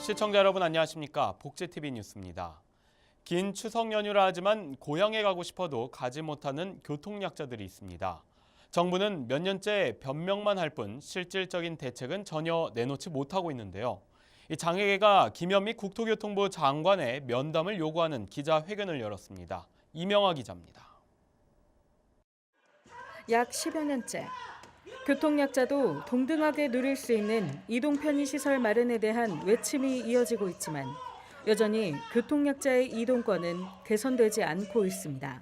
시청자 여러분 안녕하십니까? 복지TV 뉴스입니다. 긴 추석 연휴라 하지만 고향에 가고 싶어도 가지 못하는 교통약자들이 있습니다. 정부는 몇 년째 변명만 할 뿐 실질적인 대책은 전혀 내놓지 못하고 있는데요. 이 장애계가 김현미 국토교통부 장관의 면담을 요구하는 기자회견을 열었습니다. 이명아 기자입니다. 약 10여 년째 교통약자도 동등하게 누릴 수 있는 이동 편의시설 마련에 대한 외침이 이어지고 있지만 여전히 교통약자의 이동권은 개선되지 않고 있습니다.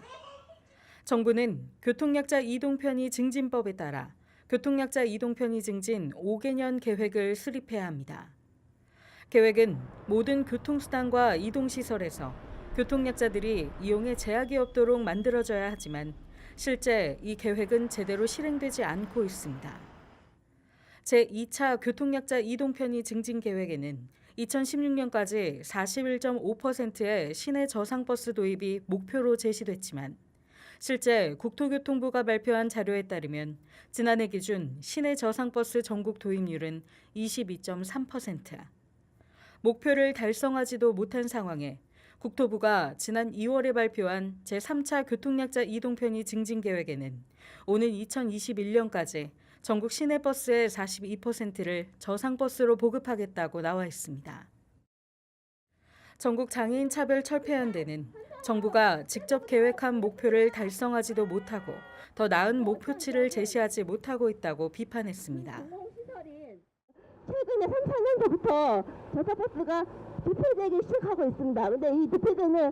정부는 교통약자 이동편의 증진법에 따라 교통약자 이동편의 증진 5개년 계획을 수립해야 합니다. 계획은 모든 교통수단과 이동시설에서 교통약자들이 이용에 제약이 없도록 만들어져야 하지만 실제 이 계획은 제대로 실행되지 않고 있습니다. 제2차 교통약자 이동편의 증진 계획에는 2016년까지 41.5%의 시내 저상버스 도입이 목표로 제시됐지만 실제 국토교통부가 발표한 자료에 따르면 지난해 기준 시내 저상버스 전국 도입률은 22.3%. 목표를 달성하지도 못한 상황에 국토부가 지난 2월에 발표한 제3차 교통약자 이동편의 증진 계획에는 오는 2021년까지 전국 시내버스의 42%를 저상버스로 보급하겠다고 나와 있습니다. 전국 장애인 차별 철폐연대는 정부가 직접 계획한 목표를 달성하지도 못하고 더 나은 목표치를 제시하지 못하고 있다고 비판했습니다. 최근에 3, 4년 전부터 저상버스가 대표되기 시작하고 있습니다. 근데 이 대표되는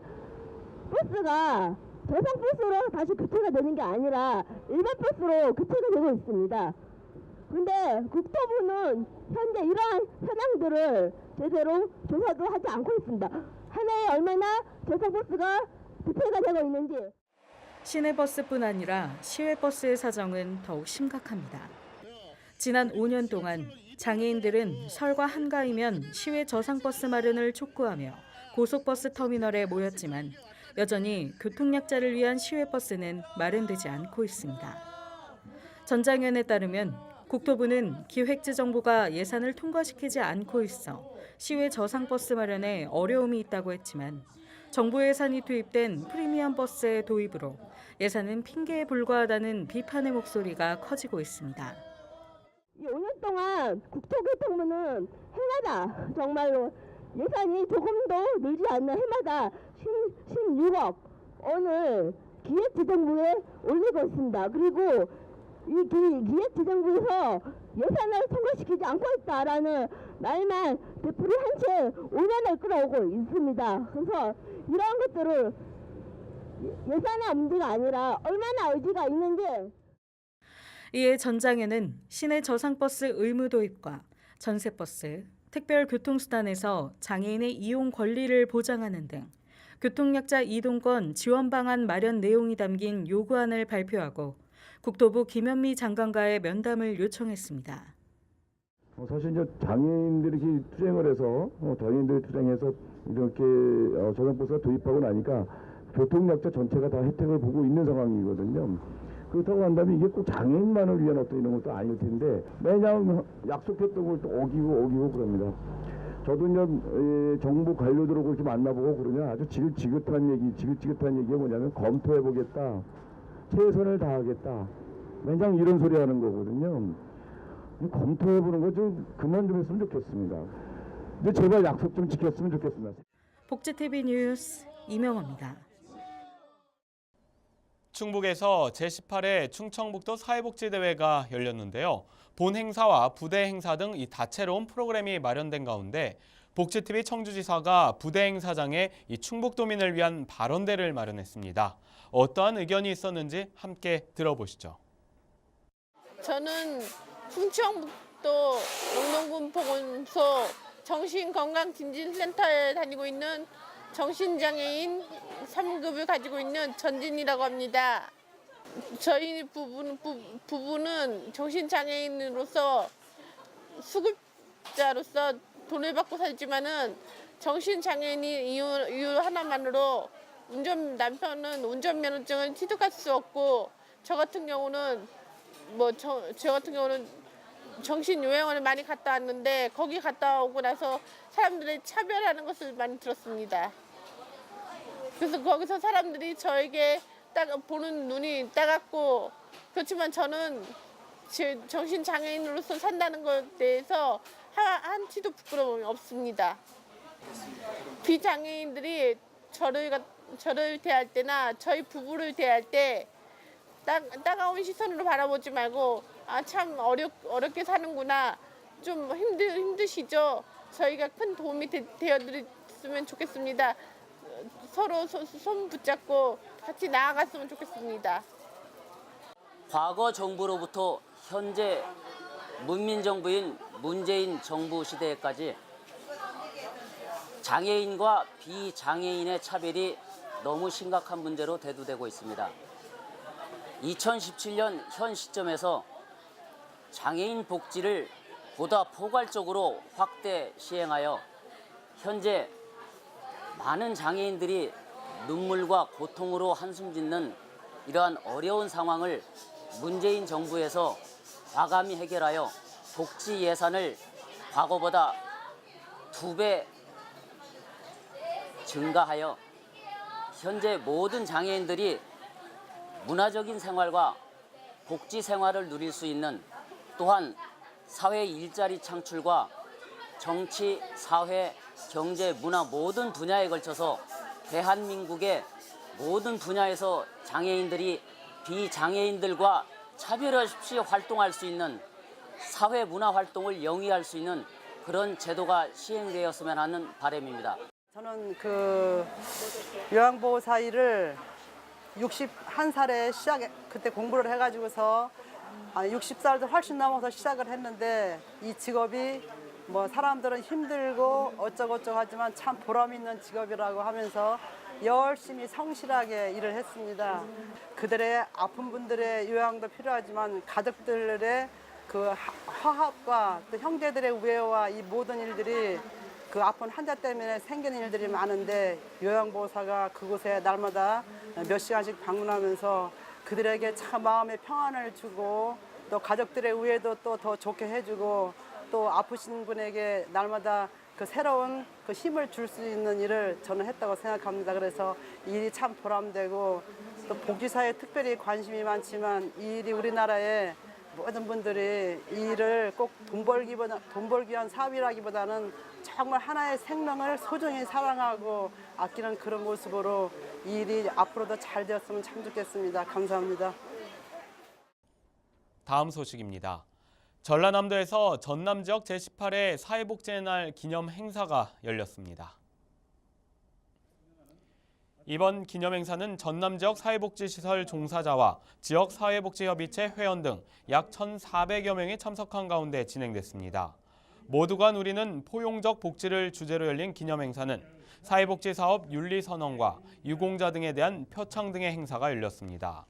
버스가 저상버스로 다시 교체가 되는 게 아니라 일반 버스로 교체가 되고 있습니다. 근데 국토부는 현재 이러한 현황들을 제대로 조사도 하지 않고 있습니다. 한 해에 얼마나 저상버스가 대표가 되고 있는지. 시내버스뿐 아니라 시외버스의 사정은 더욱 심각합니다. 지난 5년 동안 장애인들은 설과 한가위면 시외 저상버스 마련을 촉구하며 고속버스 터미널에 모였지만 여전히 교통약자를 위한 시외버스는 마련되지 않고 있습니다. 전 장관에 따르면 국토부는 기획재정부가 예산을 통과시키지 않고 있어 시외 저상버스 마련에 어려움이 있다고 했지만 정부 예산이 투입된 프리미엄 버스의 도입으로 예산은 핑계에 불과하다는 비판의 목소리가 커지고 있습니다. 이 5년 동안 국토교통부는 해마다 정말로 예산이 조금도 늘지 않는 해마다 16억 원을 기획재정부에 올리고 있습니다. 그리고 이 기획재정부에서 예산을 통과시키지 않고 있다라는 말만 되풀이한 채 5년을 끌어오고 있습니다. 그래서 이러한 것들을 예산의 문제가 아니라 얼마나 의지가 있는지. 이에 전 장관은 시내 저상버스 의무 도입과 전세버스, 특별교통수단에서 장애인의 이용 권리를 보장하는 등 교통약자 이동권 지원 방안 마련 내용이 담긴 요구안을 발표하고 국토부 김현미 장관과의 면담을 요청했습니다. 사실 이제 장애인들이 투쟁을 해서 장애인들이 투쟁해서 이렇게 저상버스가 도입하고 나니까 교통약자 전체가 다 혜택을 보고 있는 상황이거든요. 그렇다고 한다면 이게 꼭 장애인만을 위한 어떤 이런 것도 아닐 텐데 매년 약속했던 걸 또 어기고 그럽니다. 저도 이제 정부 관료들하고 이렇게 만나보고 그러냐 아주 지긋지긋한 얘기가 뭐냐면 검토해보겠다, 최선을 다하겠다, 맨날 이런 소리 하는 거거든요. 검토해보는 거 좀 그만 좀 했으면 좋겠습니다. 근데 제발 약속 좀 지켰으면 좋겠습니다. 복지TV 뉴스 이명호입니다. 충북에서 제18회 충청북도 사회복지대회가 열렸는데요. 본 행사와 부대 행사 등 이 다채로운 프로그램이 마련된 가운데 복지TV 청주지사가 부대 행사장에 이 충북도민을 위한 발언대를 마련했습니다. 어떠한 의견이 있었는지 함께 들어보시죠. 저는 충청북도 영동군 보건소 정신건강진진센터에 다니고 있는 정신장애인 3급을 가지고 있는 전진이라고 합니다. 저희 부부는 정신장애인으로서 수급자로서 돈을 받고 살지만은 정신장애인이 이유 하나만으로 남편은 운전면허증을 취득할 수 없고 저 같은 경우는 정신요양원을 많이 갔다 왔는데 거기 갔다 오고 나서 사람들이 차별하는 것을 많이 들었습니다. 그래서 거기서 사람들이 저에게 보는 눈이 따갑고, 그렇지만 저는 정신장애인으로서 산다는 것에 대해서 한치도 부끄러움이 없습니다. 비장애인들이 저를 대할 때나 저희 부부를 대할 때 따가운 시선으로 바라보지 말고 참 어렵게 사는구나, 좀 힘드시죠? 저희가 큰 도움이 되어드렸으면 좋겠습니다. 서로 손 붙잡고 같이 나아갔으면 좋겠습니다. 과거 정부로부터 현재 문민정부인 문재인 정부 시대까지 장애인과 비장애인의 차별이 너무 심각한 문제로 대두되고 있습니다. 2017년 현 시점에서 장애인 복지를 보다 포괄적으로 확대 시행하여 현재 많은 장애인들이 눈물과 고통으로 한숨 짓는 이러한 어려운 상황을 문재인 정부에서 과감히 해결하여 복지 예산을 과거보다 2배 증가하여 현재 모든 장애인들이 문화적인 생활과 복지 생활을 누릴 수 있는, 또한 사회 일자리 창출과 정치, 사회, 경제, 문화 모든 분야에 걸쳐서 대한민국의 모든 분야에서 장애인들이 비장애인들과 차별 없이 활동할 수 있는, 사회 문화 활동을 영위할 수 있는 그런 제도가 시행되었으면 하는 바람입니다. 저는 요양보호사 일을 61살에 그때 공부를 해가지고서 60살도 훨씬 넘어서 시작을 했는데, 이 직업이 뭐 사람들은 힘들고 어쩌고저쩌고 하지만 참 보람 있는 직업이라고 하면서 열심히 성실하게 일을 했습니다. 그들의 아픈 분들의 요양도 필요하지만 가족들의 그 화합과 또 형제들의 우애와 이 모든 일들이 그 아픈 환자 때문에 생기는 일들이 많은데, 요양보호사가 그곳에 날마다 몇 시간씩 방문하면서 그들에게 참 마음의 평안을 주고, 또 가족들의 우애도 또 더 좋게 해주고, 또 아프신 분에게 날마다 그 새로운 그 힘을 줄 수 있는 일을 저는 했다고 생각합니다. 그래서 이 일이 참 보람되고, 또 복지사에 특별히 관심이 많지만 이 일이 우리나라의 모든 분들이 이 일을 꼭 돈 벌기 위한 사업이라기보다는 정말 하나의 생명을 소중히 사랑하고 아끼는 그런 모습으로 이 일이 앞으로도 잘 되었으면 참 좋겠습니다. 감사합니다. 다음 소식입니다. 전라남도에서 전남 지역 제18회 사회복지의 날 기념 행사가 열렸습니다. 이번 기념 행사는 전남 지역 사회복지시설 종사자와 지역 사회복지협의체 회원 등 약 1,400여 명이 참석한 가운데 진행됐습니다. 모두가 누리는 포용적 복지를 주제로 열린 기념 행사는 사회복지사업 윤리선언과 유공자 등에 대한 표창 등의 행사가 열렸습니다.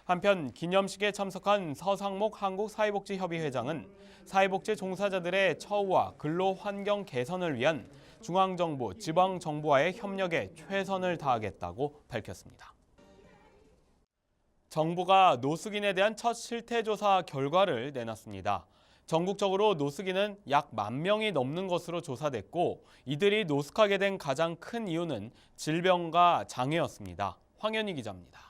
한편 기념식에 참석한 서상목 한국사회복지협의 회장은 사회복지 종사자들의 처우와 근로 환경 개선을 위한 중앙정부, 지방정부와의 협력에 최선을 다하겠다고 밝혔습니다. 정부가 노숙인에 대한 첫 실태조사 결과를 내놨습니다. 전국적으로 노숙인은 약 10,000명이 넘는 것으로 조사됐고, 이들이 노숙하게 된 가장 큰 이유는 질병과 장애였습니다. 황현희 기자입니다.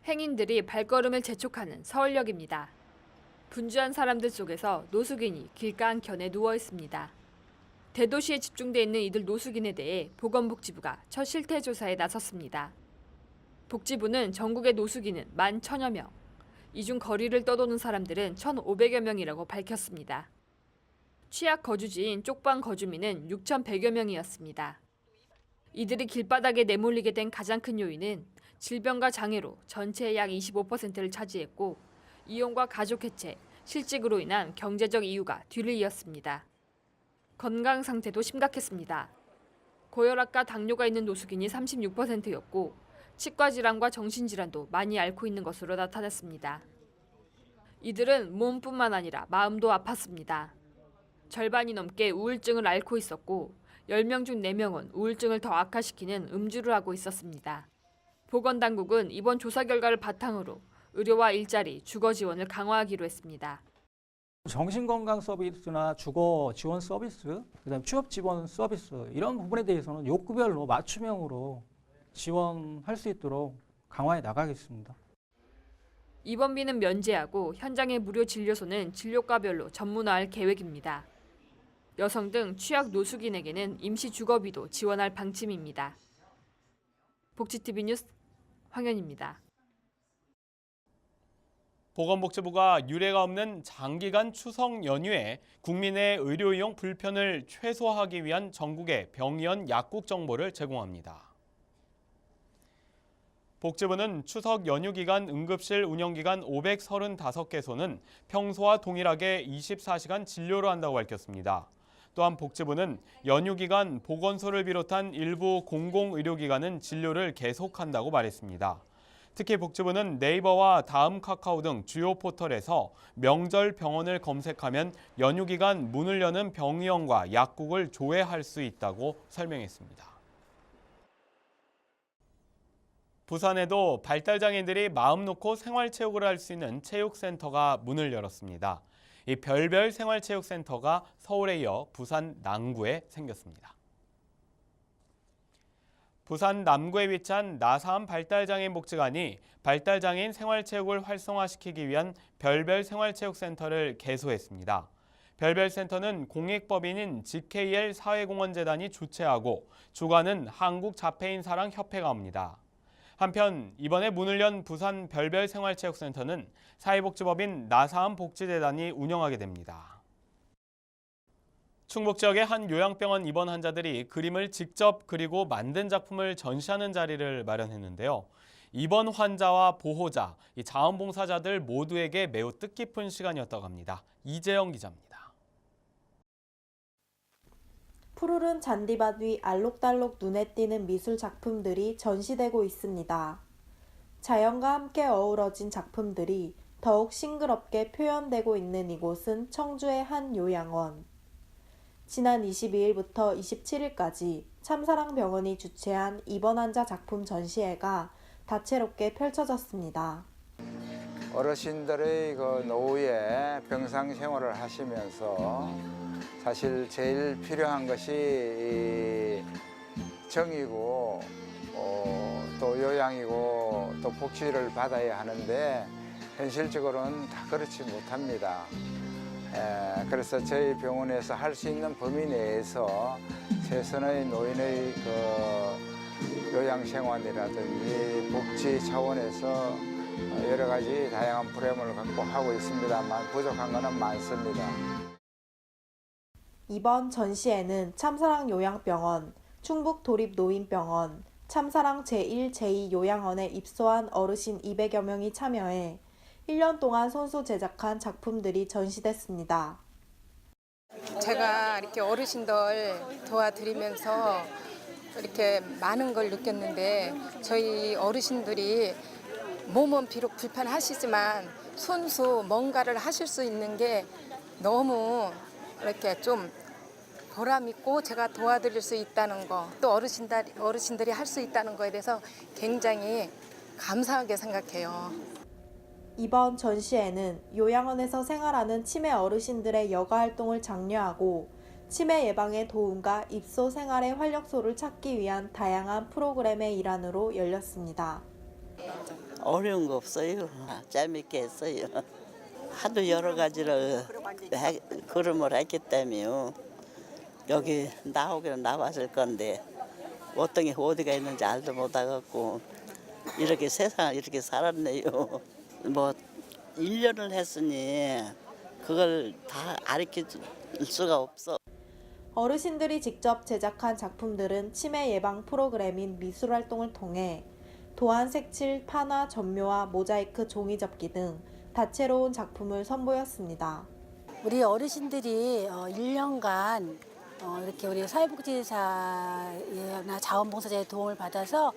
행인들이 발걸음을 재촉하는 서울역입니다. 분주한 사람들 속에서 노숙인이 길가 한켠에 누워 있습니다. 대도시에 집중돼 있는 이들 노숙인에 대해 보건복지부가 첫 실태조사에 나섰습니다. 복지부는 전국의 노숙인은 11,000여 명, 이 중 거리를 떠도는 사람들은 1,500여 명이라고 밝혔습니다. 취약 거주지인 쪽방 거주민은 6,100여 명이었습니다. 이들이 길바닥에 내몰리게 된 가장 큰 요인은 질병과 장애로 전체의 약 25%를 차지했고, 이용과 가족 해체, 실직으로 인한 경제적 이유가 뒤를 이었습니다. 건강 상태도 심각했습니다. 고혈압과 당뇨가 있는 노숙인이 36%였고, 치과 질환과 정신질환도 많이 앓고 있는 것으로 나타났습니다. 이들은 몸뿐만 아니라 마음도 아팠습니다. 절반이 넘게 우울증을 앓고 있었고, 10명 중 4명은 우울증을 더 악화시키는 음주를 하고 있었습니다. 보건당국은 이번 조사 결과를 바탕으로 의료와 일자리, 주거 지원을 강화하기로 했습니다. 정신건강 서비스나 주거 지원 서비스, 그다음 취업 지원 서비스 이런 부분에 대해서는 욕구별로 맞춤형으로 지원할 수 있도록 강화해 나가겠습니다. 입원비는 면제하고 현장의 무료 진료소는 진료과별로 전문화할 계획입니다. 여성 등 취약 노숙인에게는 임시 주거비도 지원할 방침입니다. 복지TV 뉴스 황현입니다. 보건복지부가 유례가 없는 장기간 추석 연휴에 국민의 의료 이용 불편을 최소화하기 위한 전국의 병의원 약국 정보를 제공합니다. 복지부는 추석 연휴 기간 응급실 운영기간 535개소는 평소와 동일하게 24시간 진료를 한다고 밝혔습니다. 또한 복지부는 연휴 기간 보건소를 비롯한 일부 공공의료기관은 진료를 계속한다고 말했습니다. 특히 복지부는 네이버와 다음 카카오 등 주요 포털에서 명절 병원을 검색하면 연휴 기간 문을 여는 병의원과 약국을 조회할 수 있다고 설명했습니다. 부산에도 발달장애인들이 마음 놓고 생활체육을 할 수 있는 체육센터가 문을 열었습니다. 이 별별 생활체육센터가 서울에 이어 부산 남구에 생겼습니다. 부산 남구에 위치한 나사암 발달장애인 복지관이 발달장애인 생활체육을 활성화시키기 위한 별별 생활체육센터를 개소했습니다. 별별센터는 공익법인인 GKL 사회공헌재단이 주최하고 주관은 한국자폐인사랑협회가 합니다. 한편 이번에 문을 연 부산 별별생활체육센터는 사회복지법인 나사암 복지재단이 운영하게 됩니다. 충북 지역의 한 요양병원 입원 환자들이 그림을 직접 그리고 만든 작품을 전시하는 자리를 마련했는데요. 입원 환자와 보호자, 이 자원봉사자들 모두에게 매우 뜻깊은 시간이었다고 합니다. 이재영 기자입니다. 푸르른 잔디밭 위 알록달록 눈에 띄는 미술 작품들이 전시되고 있습니다. 자연과 함께 어우러진 작품들이 더욱 싱그럽게 표현되고 있는 이곳은 청주의 한 요양원. 지난 22일부터 27일까지 참사랑병원이 주최한 입원 환자 작품 전시회가 다채롭게 펼쳐졌습니다. 어르신들의 그 노후에 병상 생활을 하시면서 사실 제일 필요한 것이 정이고 또 요양이고 또 복지를 받아야 하는데 현실적으로는 다 그렇지 못합니다. 그래서 저희 병원에서 할 수 있는 범위 내에서 최선의 노인의 그 요양생활이라든지 복지 차원에서 여러 가지 다양한 프로그램을 갖고 하고 있습니다만 부족한 것은 많습니다. 이번 전시회는 참사랑 요양병원, 충북도립노인병원, 참사랑 제1, 제2 요양원에 입소한 어르신 200여 명이 참여해 1년 동안 손수 제작한 작품들이 전시됐습니다. 제가 이렇게 어르신들 도와드리면서 이렇게 많은 걸 느꼈는데 저희 어르신들이 몸은 비록 불편하시지만 손수 뭔가를 하실 수 있는 게 너무 이렇게 좀 보람 있고 제가 도와드릴 수 있다는 거, 또 어르신들이 할 수 있다는 거에 대해서 굉장히 감사하게 생각해요. 이번 전시회는 요양원에서 생활하는 치매 어르신들의 여가 활동을 장려하고 치매 예방의 도움과 입소 생활의 활력소를 찾기 위한 다양한 프로그램의 일환으로 열렸습니다. 어려운 거 없어요. 재밌게 했어요. 하도 여러 가지를 그림을 했기 때문에 여기 나오기는 나왔을 건데 어떤 게 어디가 있는지 알도 못하겠고 이렇게 세상을 이렇게 살았네요. 뭐 1년을 했으니 그걸 다 가르칠 수가 없어. 어르신들이 직접 제작한 작품들은 치매 예방 프로그램인 미술활동을 통해 도안 색칠, 판화, 전묘와 모자이크, 종이접기 등 다채로운 작품을 선보였습니다. 우리 어르신들이 1년간 이렇게 우리 사회복지사나 자원봉사자의 도움을 받아서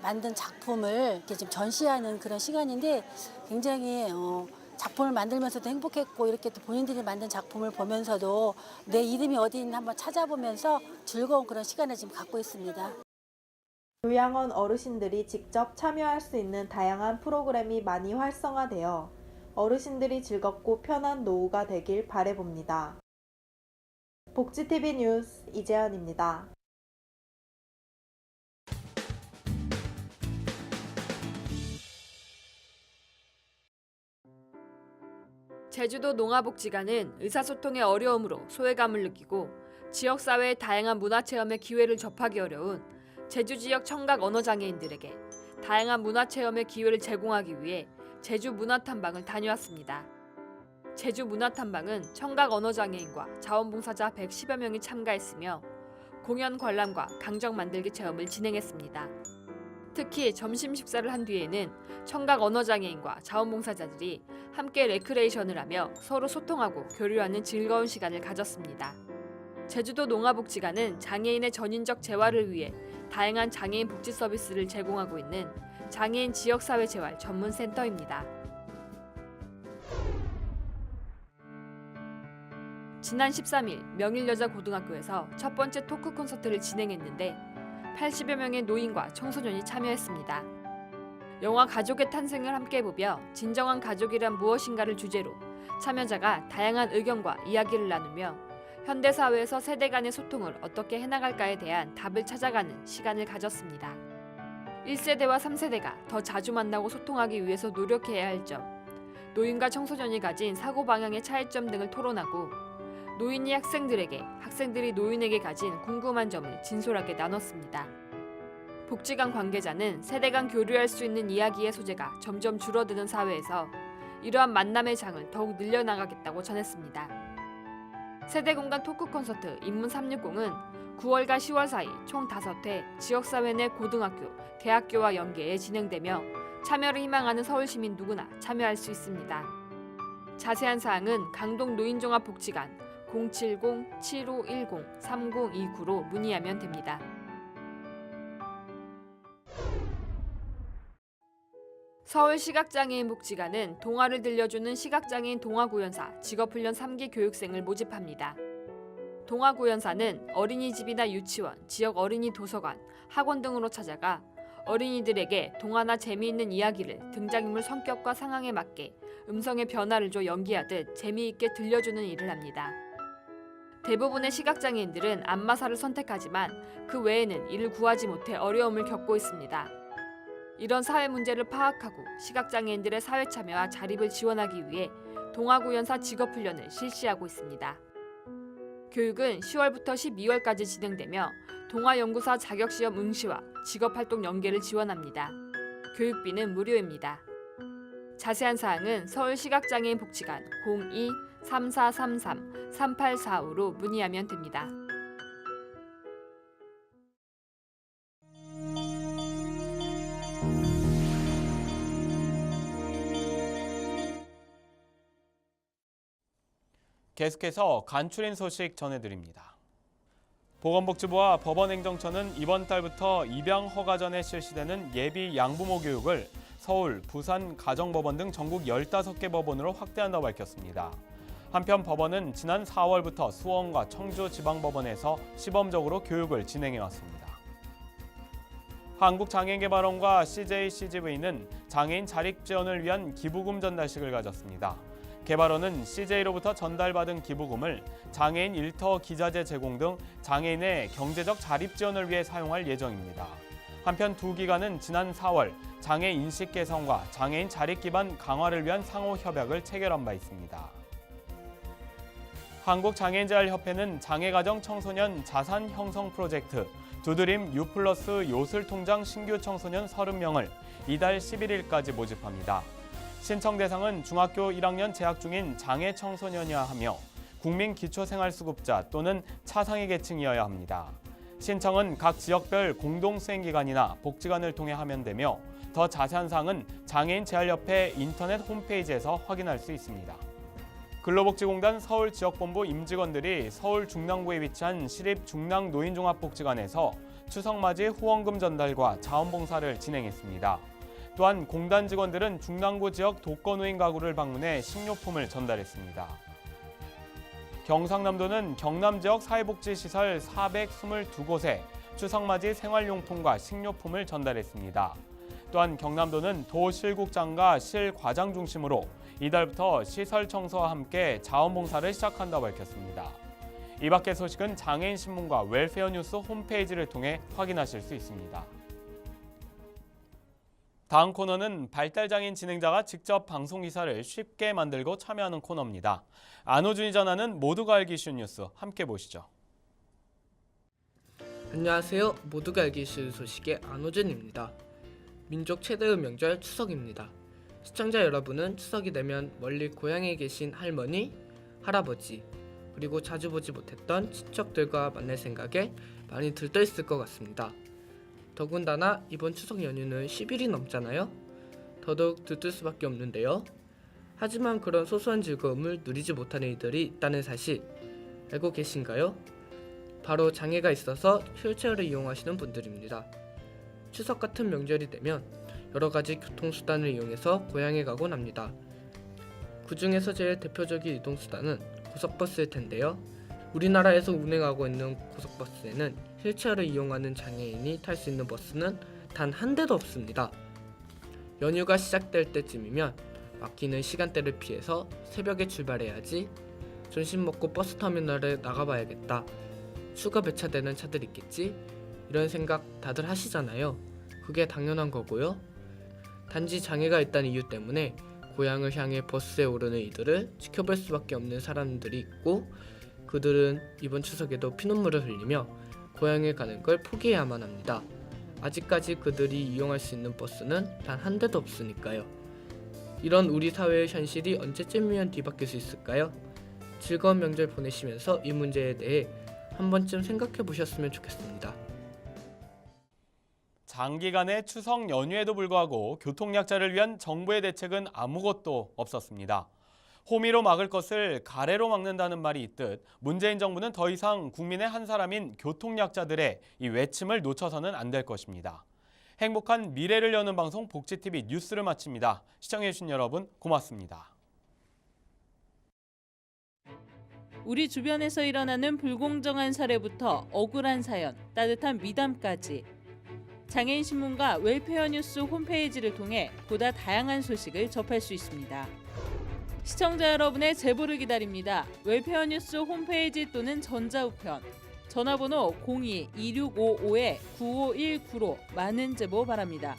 만든 작품을 이렇게 지금 전시하는 그런 시간인데 굉장히 작품을 만들면서도 행복했고 이렇게 또 본인들이 만든 작품을 보면서도 내 이름이 어디 있나 한번 찾아보면서 즐거운 그런 시간을 지금 갖고 있습니다. 요양원 어르신들이 직접 참여할 수 있는 다양한 프로그램이 많이 활성화되어 어르신들이 즐겁고 편한 노후가 되길 바라봅니다. 복지TV 뉴스 이재현입니다. 제주도 농아복지관은 의사소통의 어려움으로 소외감을 느끼고 지역사회의 다양한 문화체험의 기회를 접하기 어려운 제주 지역 청각 언어장애인들에게 다양한 문화체험의 기회를 제공하기 위해 제주 문화탐방을 다녀왔습니다. 제주 문화탐방은 청각 언어장애인과 자원봉사자 110여 명이 참가했으며 공연 관람과 강정 만들기 체험을 진행했습니다. 특히 점심 식사를 한 뒤에는 청각 언어장애인과 자원봉사자들이 함께 레크레이션을 하며 서로 소통하고 교류하는 즐거운 시간을 가졌습니다. 제주도 농아복지관은 장애인의 전인적 재활을 위해 다양한 장애인 복지 서비스를 제공하고 있는 장애인 지역사회 재활 전문 센터입니다. 지난 13일 명일여자고등학교에서 첫 번째 토크 콘서트를 진행했는데 80여 명의 노인과 청소년이 참여했습니다. 영화 가족의 탄생을 함께 보며 진정한 가족이란 무엇인가를 주제로 참여자가 다양한 의견과 이야기를 나누며 현대사회에서 세대 간의 소통을 어떻게 해나갈까에 대한 답을 찾아가는 시간을 가졌습니다. 1세대와 3세대가 더 자주 만나고 소통하기 위해서 노력해야 할 점, 노인과 청소년이 가진 사고 방향의 차이점 등을 토론하고 노인이 학생들에게, 학생들이 노인에게 가진 궁금한 점을 진솔하게 나눴습니다. 복지관 관계자는 세대 간 교류할 수 있는 이야기의 소재가 점점 줄어드는 사회에서 이러한 만남의 장을 더욱 늘려나가겠다고 전했습니다. 세대공간 토크 콘서트 입문 360은 9월과 10월 사이 총 5회 지역사회 내 고등학교, 대학교와 연계해 진행되며 참여를 희망하는 서울시민 누구나 참여할 수 있습니다. 자세한 사항은 강동노인종합복지관 070-7510-3029로 문의하면 됩니다. 서울시각장애인복지관은 동화를 들려주는 시각장애인 동화구연사 직업훈련 3기 교육생을 모집합니다. 동화구연사는 어린이집이나 유치원, 지역 어린이 도서관, 학원 등으로 찾아가 어린이들에게 동화나 재미있는 이야기를 등장인물 성격과 상황에 맞게 음성의 변화를 줘 연기하듯 재미있게 들려주는 일을 합니다. 대부분의 시각장애인들은 안마사를 선택하지만 그 외에는 이를 구하지 못해 어려움을 겪고 있습니다. 이런 사회 문제를 파악하고 시각장애인들의 사회 참여와 자립을 지원하기 위해 동화구연사 직업훈련을 실시하고 있습니다. 교육은 10월부터 12월까지 진행되며 동화연구사 자격시험 응시와 직업활동 연계를 지원합니다. 교육비는 무료입니다. 자세한 사항은 서울시각장애인복지관 02-3433-3845로 문의하면 됩니다. 계속해서 간추린 소식 전해드립니다. 보건복지부와 법원행정처는 이번 달부터 입양 허가 전에 실시되는 예비 양부모 교육을 서울, 부산, 가정법원 등 전국 15개 법원으로 확대한다고 밝혔습니다. 한편 법원은 지난 4월부터 수원과 청주지방법원에서 시범적으로 교육을 진행해왔습니다. 한국장애인개발원과 CJCGV는 장애인 자립 지원을 위한 기부금 전달식을 가졌습니다. 개발원은 CJ로부터 전달받은 기부금을 장애인 일터 기자재 제공 등 장애인의 경제적 자립 지원을 위해 사용할 예정입니다. 한편 두 기관은 지난 4월 장애 인식 개선과 장애인 자립 기반 강화를 위한 상호 협약을 체결한 바 있습니다. 한국장애인재활협회는 장애가정 청소년 자산 형성 프로젝트 두드림 U+ 요술통장 신규 청소년 30명을 이달 11일까지 모집합니다. 신청 대상은 중학교 1학년 재학 중인 장애 청소년이어야 하며 국민기초생활수급자 또는 차상위 계층이어야 합니다. 신청은 각 지역별 공동수행기관이나 복지관을 통해 하면 되며 더 자세한 사항은 장애인재활협회 인터넷 홈페이지에서 확인할 수 있습니다. 근로복지공단 서울지역본부 임직원들이 서울 중랑구에 위치한 시립중랑노인종합복지관에서 추석맞이 후원금 전달과 자원봉사를 진행했습니다. 또한 공단 직원들은 중랑구 지역 독거노인 가구를 방문해 식료품을 전달했습니다. 경상남도는 경남 지역 사회복지시설 422곳에 추석맞이 생활용품과 식료품을 전달했습니다. 또한 경남도는 도실국장과 실과장 중심으로 이달부터 시설 청소와 함께 자원봉사를 시작한다고 밝혔습니다. 이 밖의 소식은 장애인 신문과 웰페어 뉴스 홈페이지를 통해 확인하실 수 있습니다. 다음 코너는 발달장애인 진행자가 직접 방송 기사를 쉽게 만들고 참여하는 코너입니다. 안호준이 전하는 모두가 알기 쉬운 뉴스 함께 보시죠. 안녕하세요. 모두가 알기 쉬운 소식의 안호준입니다. 민족 최대의 명절 추석입니다. 시청자 여러분은 추석이 되면 멀리 고향에 계신 할머니, 할아버지, 그리고 자주 보지 못했던 친척들과 만날 생각에 많이 들떠있을 것 같습니다. 더군다나 이번 추석 연휴는 10일이 넘잖아요. 더더욱 들뜰 수밖에 없는데요. 하지만 그런 소소한 즐거움을 누리지 못하는 이들이 있다는 사실 알고 계신가요? 바로 장애가 있어서 휠체어를 이용하시는 분들입니다. 추석 같은 명절이 되면 여러 가지 교통수단을 이용해서 고향에 가곤 합니다. 그 중에서 제일 대표적인 이동수단은 고속버스일 텐데요. 우리나라에서 운행하고 있는 고속버스에는 휠체어를 이용하는 장애인이 탈 수 있는 버스는 단 한 대도 없습니다. 연휴가 시작될 때쯤이면 막히는 시간대를 피해서 새벽에 출발해야지, 점심 먹고 버스터미널에 나가봐야겠다, 추가 배차되는 차들 있겠지, 이런 생각 다들 하시잖아요. 그게 당연한 거고요. 단지 장애가 있다는 이유 때문에 고향을 향해 버스에 오르는 이들을 지켜볼 수밖에 없는 사람들이 있고, 그들은 이번 추석에도 피눈물을 흘리며 고향에 가는 걸 포기해야만 합니다. 아직까지 그들이 이용할 수 있는 버스는 단 한 대도 없으니까요. 이런 우리 사회의 현실이 언제쯤이면 뒤바뀔 수 있을까요? 즐거운 명절 보내시면서 이 문제에 대해 한 번쯤 생각해 보셨으면 좋겠습니다. 장기간의 추석 연휴에도 불구하고 교통약자를 위한 정부의 대책은 아무것도 없었습니다. 호미로 막을 것을 가래로 막는다는 말이 있듯 문재인 정부는 더 이상 국민의 한 사람인 교통약자들의 이 외침을 놓쳐서는 안 될 것입니다. 행복한 미래를 여는 방송 복지TV 뉴스를 마칩니다. 시청해주신 여러분 고맙습니다. 우리 주변에서 일어나는 불공정한 사례부터 억울한 사연, 따뜻한 미담까지 장애인 신문과 웰페어 뉴스 홈페이지를 통해 보다 다양한 소식을 접할 수 있습니다. 시청자 여러분의 제보를 기다립니다. 웰페어 뉴스 홈페이지 또는 전자우편, 전화번호 02-2655-9519로 많은 제보 바랍니다.